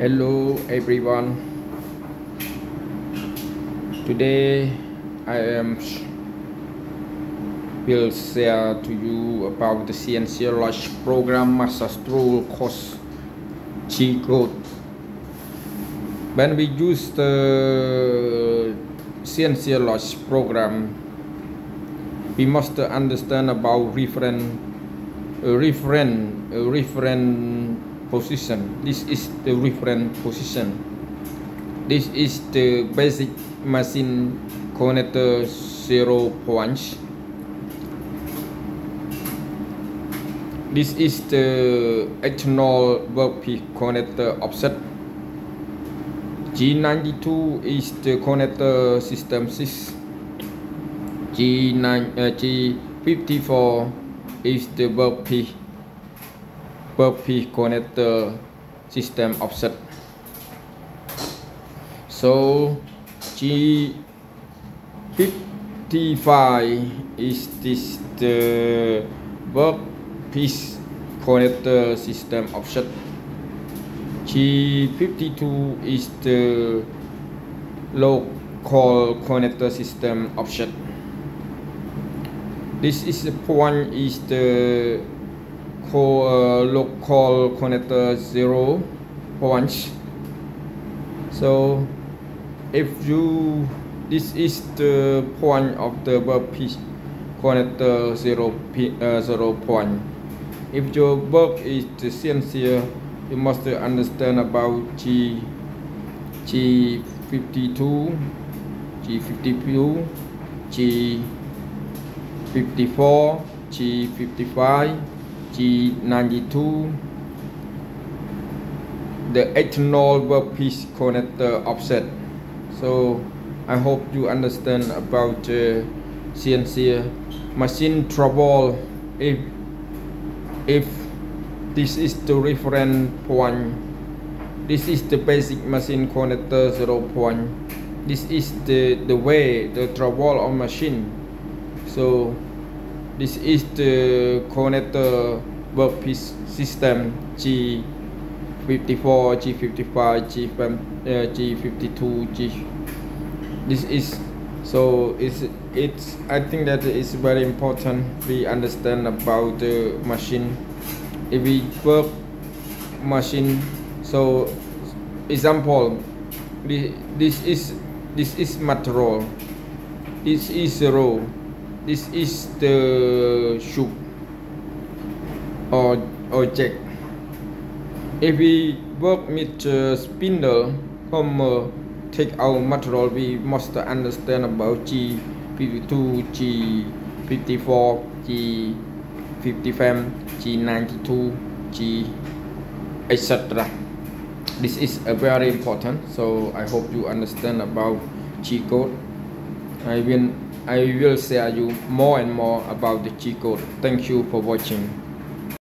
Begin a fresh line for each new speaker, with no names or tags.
Hello everyone. Today I will share to you about the CNC Logic program mazatrol course Gcode. When we use the CNC Logic program, we must understand about reference position. This is the reference position. This is the basic machine connector 0 points. This is the external workpiece connector offset. G92 is the connector system 6. G54 is the workpiece connector system offset. So G55 is the workpiece connector system offset. G52 is the local connector system offset. This is the point is the local connector 0 points. So if you this is the point of the workpiece connector 0 point. If your work is the CNC, you must understand about G52, G52, G54, G55, G92, the external workpiece connector offset. So I hope you understand about CNC machine trouble. If this is the reference point, this is the basic machine connector 0 point. This is the way the trouble of machine. So this is the connector workpiece system G54, G55, G52, This is so it's I think that it's very important we understand about the machine. If we work machine, so example, this is mazatrol, this is zero. This is the shoe or jack. If we work with spindle, hammer, take out mazatrol, we must understand about G52, G54, G55, G92, G etc. This is a very important. So I hope you understand about Gcode. I will share you more and more about the Gcode. Thank you for watching.